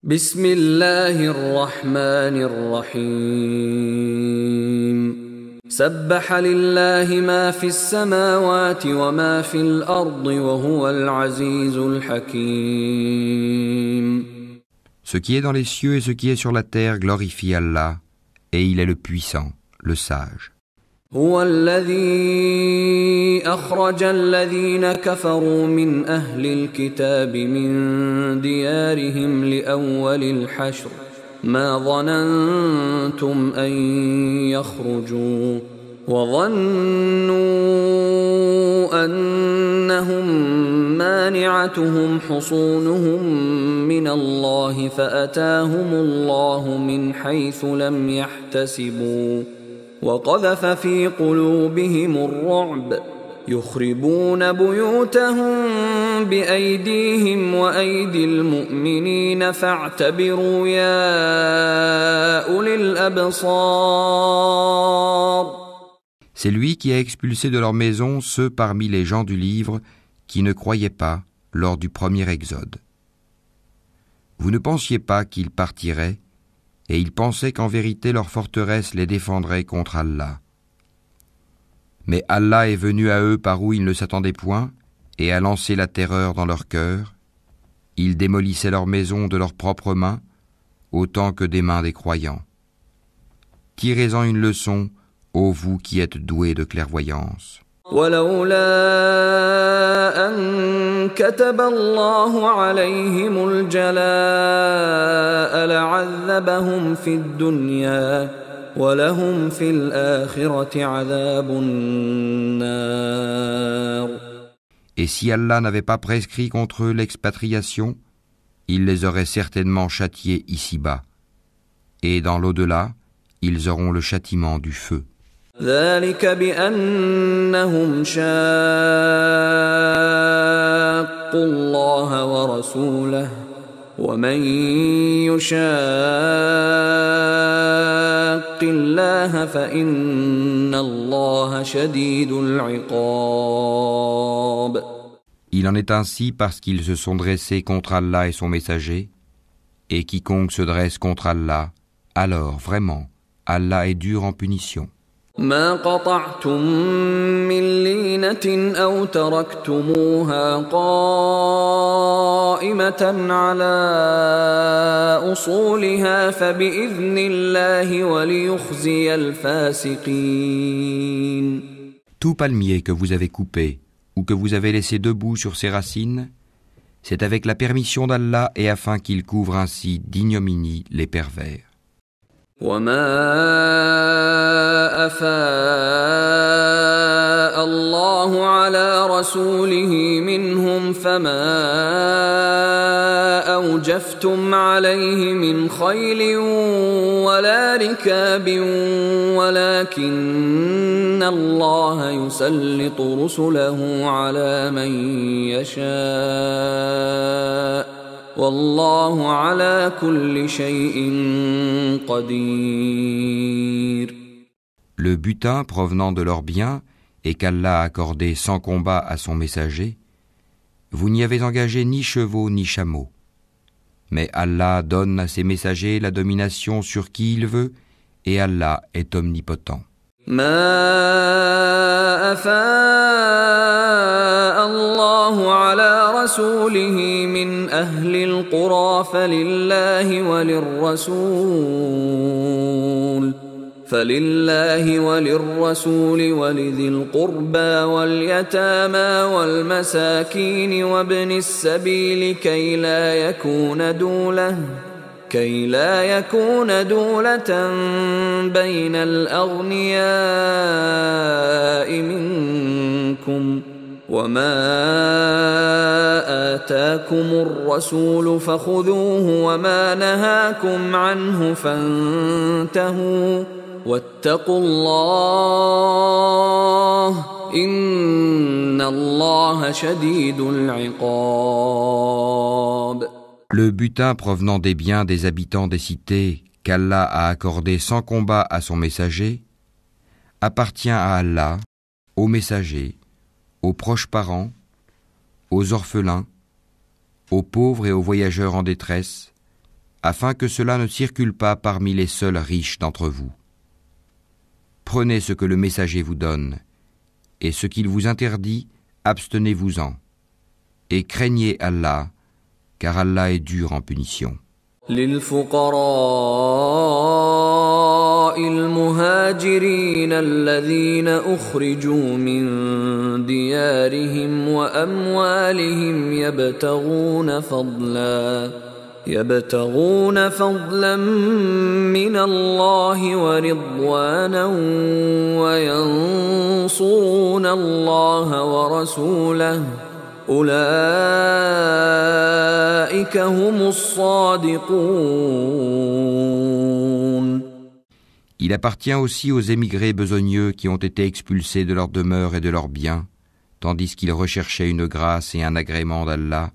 بسم الله الرحمن الرحيم سبح لله ما في السماوات وما في الأرض وهو العزيز الحكيم. Ce qui est dans les cieux et ce qui est sur la terre glorifie Allah, et il est le puissant, le sage. هو الذي أخرج الذين كفروا من أهل الكتاب من ديارهم لأول الحشر ما ظننتم أن يخرجوا وظنوا أنهم مانعتهم حصونهم من الله فأتاهم الله من حيث لم يحتسبوا وقذف في قلوبهم الرعب يخربون بيوتهم بأيديهم وأيدي المؤمنين فاعتبروا يا أولي الأبصار. C'est lui qui a expulsé de leur maison ceux parmi les gens du livre qui ne croyaient pas lors du premier exode. Vous ne pensiez pas qu'ils partiraient, et ils pensaient qu'en vérité leur forteresse les défendrait contre Allah. Mais Allah est venu à eux par où ils ne s'attendaient point, et a lancé la terreur dans leur cœur. Ils démolissaient leurs maisons de leurs propres mains, autant que des mains des croyants. Tirez-en une leçon, ô vous qui êtes doués de clairvoyance. ولولا أن كتب الله عليهم الجلاء لعذبهم في الدنيا ولهم في الآخرة عذاب النار. Et si Allah n'avait pas prescrit contre eux l'expatriation, il les aurait certainement châtiés ici-bas. Et dans l'au-delà, ils auront le châtiment du feu. ذلك بأنهم شاقوا الله ورسوله ومن يشاق الله فإن الله شديد العقاب. Il en est ainsi parce qu'ils se sont dressés contre Allah et son messager, et quiconque se dresse contre Allah, alors vraiment, Allah est dur en punition. ما قطعتم من لينة أو تركتموها قائمة على أصولها فبإذن الله وليخزي الفاسقين. Tout palmier que vous avez coupé ou que vous avez laissé debout sur ses racines, c'est avec la permission d'Allah et afin qu'il couvre ainsi d'ignominie les pervers. وما أفاء الله على رسوله منهم فما أوجفتم عليه من خيل ولا ركاب ولكن الله يسلط رسله على من يشاء والله على كل شيء قدير. Le butin provenant de leurs biens et qu'Allah a accordé sans combat à son messager, vous n'y avez engagé ni chevaux ni chameaux. Mais Allah donne à ses messagers la domination sur qui il veut, et Allah est omnipotent. ما أفاء الله على رسوله من أهل القرى فلله وللرسول ولذي القربى واليتامى والمساكين وابن السبيل كي لا يكون دولة بين الأغنياء منكم وما آتاكم الرسول فخذوه وما نهاكم عنه فانتهوا واتقوا الله إن الله شديد العقاب. Le butin provenant des biens des habitants des cités qu'Allah a accordé sans combat à son messager appartient à Allah, au messager, aux proches parents, aux orphelins, aux pauvres et aux voyageurs en détresse, afin que cela ne circule pas parmi les seuls riches d'entre vous. Prenez ce que le messager vous donne, et ce qu'il vous interdit, abstenez-vous-en, et craignez Allah, car Allah est dur en punition. للفقراء المهاجرين الذين أخرجوا من ديارهم وأموالهم يبتغون فضلا من الله ورضوانا وينصرون الله ورسوله أولئك هم الصادقون. Il appartient aussi aux émigrés besogneux qui ont été expulsés de leur demeure et de leurs biens, tandis qu'ils recherchaient une grâce et un agrément d'Allah,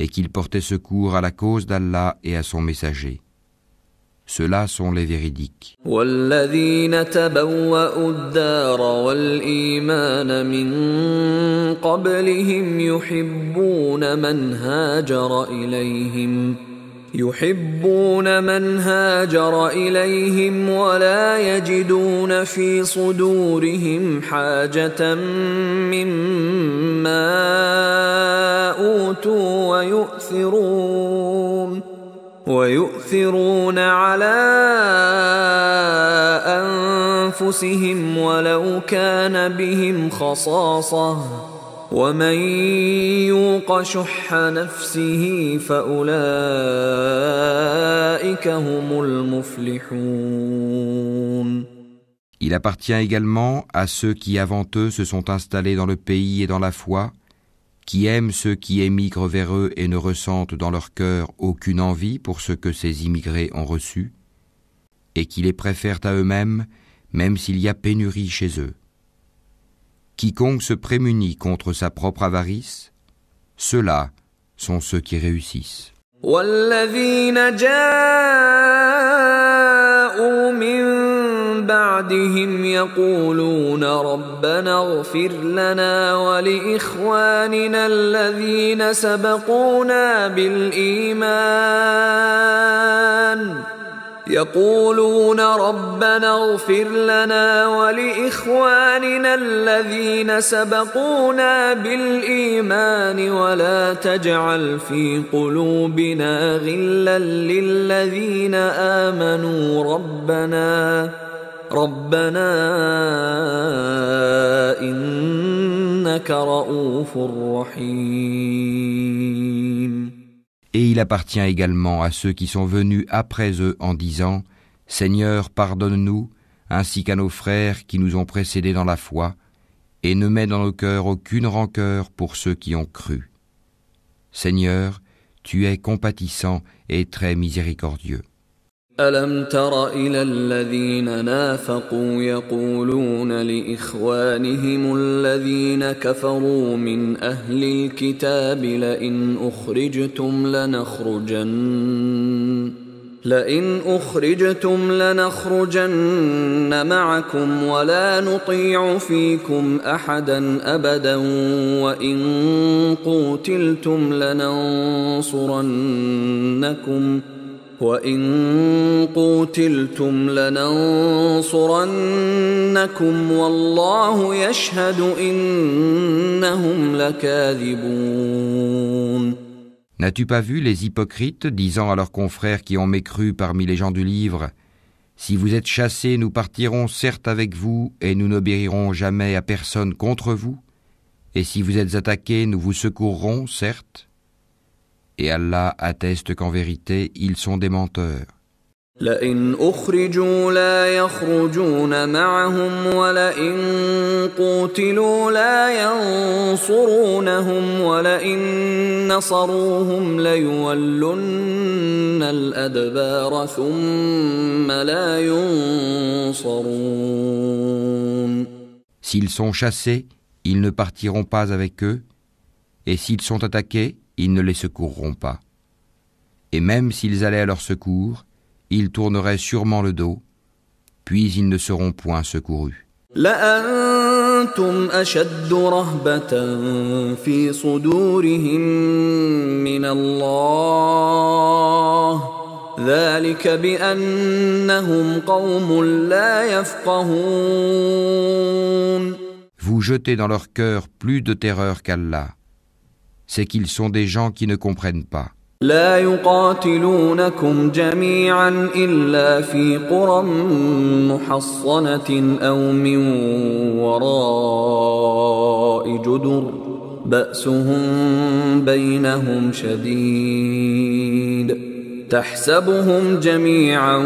et qu'ils portaient secours à la cause d'Allah et à son messager. Ceux-là sont les véridiques. والذين تبوأوا الدار والإيمان من قبلهم يحبون من هاجر إليهم ولا يجدون في صدورهم حاجة مما أوتوا ويؤثرون على أنفسهم ولو كان بهم خصاصة ومن يوق شح نفسه فأولئك هم المفلحون. Il appartient également à ceux qui avant eux se sont installés dans le pays et dans la foi, qui aiment ceux qui émigrent vers eux et ne ressentent dans leur cœur aucune envie pour ce que ces immigrés ont reçu, et qui les préfèrent à eux-mêmes, même s'il y a pénurie chez eux. Quiconque se prémunit contre sa propre avarice, ceux-là sont ceux qui réussissent. والذين جاءوا من بعدهم يقولون ربنا اغفر لنا ولإخواننا الذين سبقونا بالإيمان ولا تجعل في قلوبنا غلا للذين آمنوا ربنا إنك رؤوف رحيم. Et il appartient également à ceux qui sont venus après eux en disant « Seigneur, pardonne-nous, ainsi qu'à nos frères qui nous ont précédés dans la foi, et ne mets dans nos cœurs aucune rancœur pour ceux qui ont cru. Seigneur, tu es compatissant et très miséricordieux. » ألم تر إلى الذين نافقوا يقولون لإخوانهم الذين كفروا من أهل الكتاب لئن أخرجتم لنخرجن معكم ولا نطيع فيكم أحدا أبدا وإن قوتلتم لننصرنكم والله يشهد إنهم لكاذبون. N'as-tu pas vu les hypocrites disant à leurs confrères qui ont mécru parmi les gens du livre « Si vous êtes chassés, nous partirons certes avec vous et nous n'obéirons jamais à personne contre vous, et si vous êtes attaqués, nous vous secourrons certes. » Et Allah atteste qu'en vérité, ils sont des menteurs. لئن أخرجوا لا يخرجون معهم ولئن قوتلوا لا ينصرونهم ولئن نصروهم ليولن الأدبار ثم لا ينصرون. S'ils sont chassés, ils ne partiront pas avec eux, et s'ils sont attaqués, ils ne les secourront pas. Et même s'ils allaient à leur secours, ils tourneraient sûrement le dos, puis ils ne seront point secourus. لأنتم أشد رهبة في صدورهم من الله ذلك بأنهم قوم لا يفقهون. Vous jetez dans leur cœur plus de terreur qu'Allah. C'est qu'ils sont des gens qui ne comprennent pas. لا يقاتلونكم جميعا إلا في قرى محصنة أو من وراء جدر بأسهم بينهم شديد تحسبهم جميعا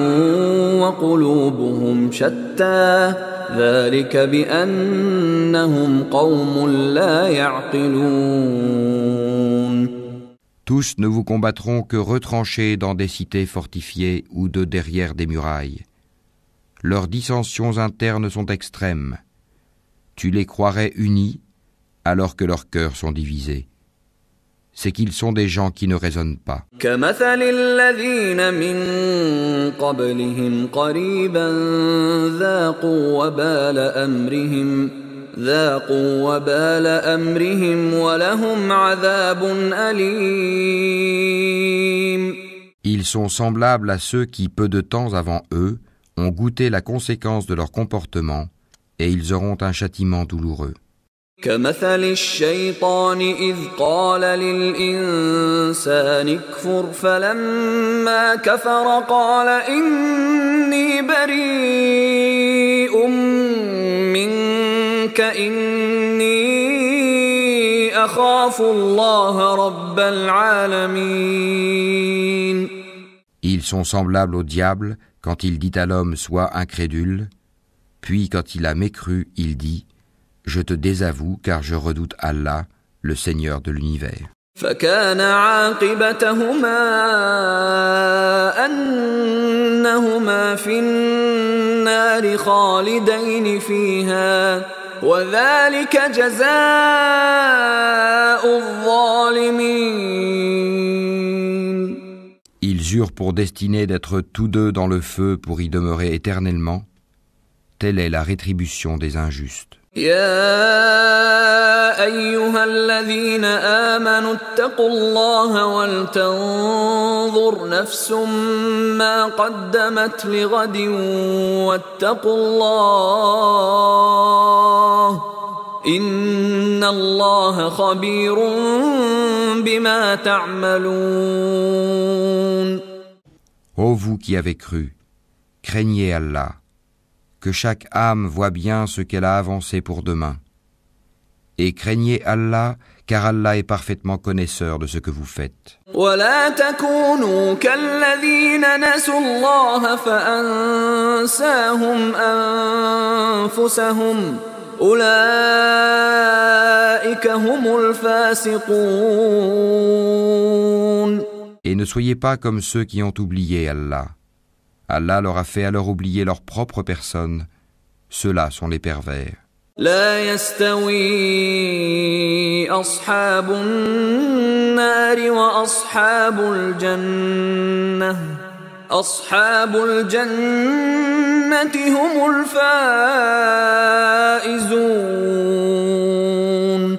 وقلوبهم شتى ذلك بأنهم قوم لا يعقلون. Tous ne vous combattront que retranchés dans des cités fortifiées ou de derrière des murailles. Leurs dissensions internes sont extrêmes. Tu les croirais unis alors que leurs cœurs sont divisés. C'est qu'ils sont des gens qui ne raisonnent pas. كمثل الذين من قبلهم قريبا ذاقوا وبال أمرهم ولهم عذاب أليم. Ils sont semblables à ceux qui, peu de temps avant eux, ont goûté la conséquence de leur comportement et ils auront un châtiment douloureux. كمثل الشيطان إذ قال للإنسان اكفر فلما كفر قال إني بريء منك إني أخاف الله رب العالمين. Ils sont semblables au diable quand il dit à l'homme « Sois incrédule », puis quand il a mécru, il dit « Je te désavoue car je redoute Allah, le Seigneur de l'univers. » فكان عاقبتهما أنهما في النار خالدين فيها وذلك جزاء الظالمين. Ils eurent pour destinée d'être tous deux dans le feu pour y demeurer éternellement. Telle est la rétribution des injustes. يا أيها الذين آمنوا اتقوا الله ولتنظر نفس ما قدمت لغد واتقوا الله إن الله خبير بما تعملون. Ô vous qui avez cru, craignez Allah. Que chaque âme voit bien ce qu'elle a avancé pour demain. Et craignez Allah, car Allah est parfaitement connaisseur de ce que vous faites. ولا تكونوا كالذين نسوا الله فأنساهم أنفسهم أولئك هم الفاسقون. Et ne soyez pas comme ceux qui ont oublié Allah. Allah leur a fait alors oublier leur propre personne. Ceux-là sont les pervers. لا يستوي أصحاب النار وأصحاب الجنة أصحاب الجنة هم الفائزون.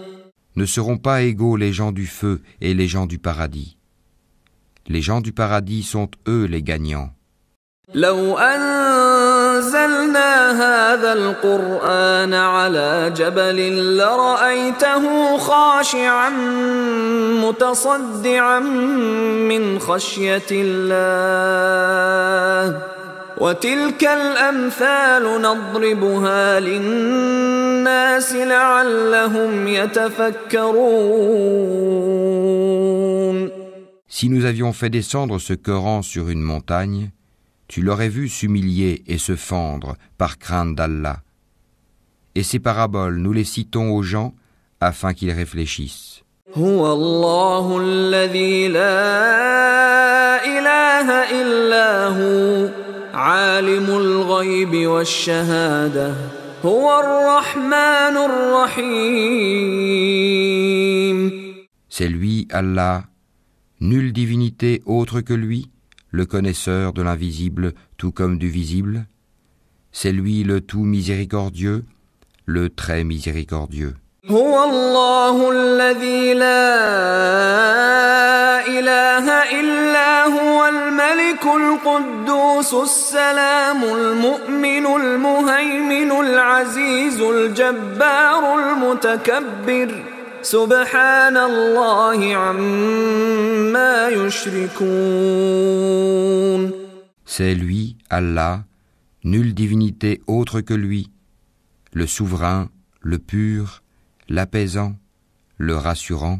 Ne seront pas égaux les gens du feu et les gens du paradis. Les gens du paradis sont eux les gagnants. لو أنزلنا هذا القرآن على جبل لرأيته خاشعا متصدعا من خشية الله وتلك الأمثال نضربها للناس لعلهم يتفكرون. Si nous avions fait descendre ce Coran sur une montagne, tu l'aurais vu s'humilier et se fendre par crainte d'Allah. Et ces paraboles, nous les citons aux gens afin qu'ils réfléchissent. هو الله الذي لا إله إلا هو عالم الغيب والشهادة هو الرحمن الرحيم. C'est lui, Allah, nulle divinité autre que lui, le connaisseur de l'invisible tout comme du visible. C'est lui le tout miséricordieux, le très miséricordieux. هو الله الذي لا إله إلا هو الملك القدوس السلام المؤمن المهيمن العزيز الجبار المتكبر سبحان الله عما يشركون. C'est lui, Allah, nulle divinité autre que lui, le souverain, le pur, l'apaisant, le rassurant,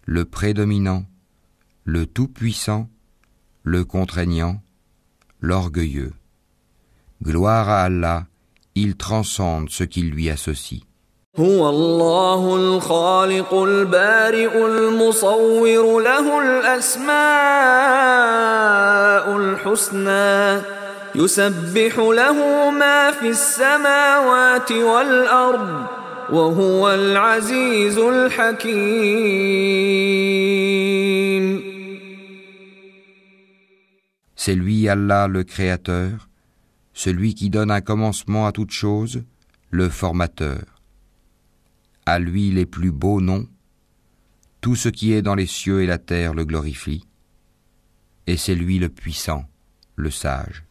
le prédominant, le tout-puissant, le contraignant, l'orgueilleux. Gloire à Allah, il transcende ce qui lui associe. هو الله الخالق البارئ المصور له الأسماء الحسنى يسبح له ما في السماوات والأرض وهو العزيز الحكيم. C'est lui Allah le Créateur, celui qui donne un commencement à toute chose, le Formateur. À lui les plus beaux noms, tout ce qui est dans les cieux et la terre le glorifie, et c'est lui le puissant, le sage.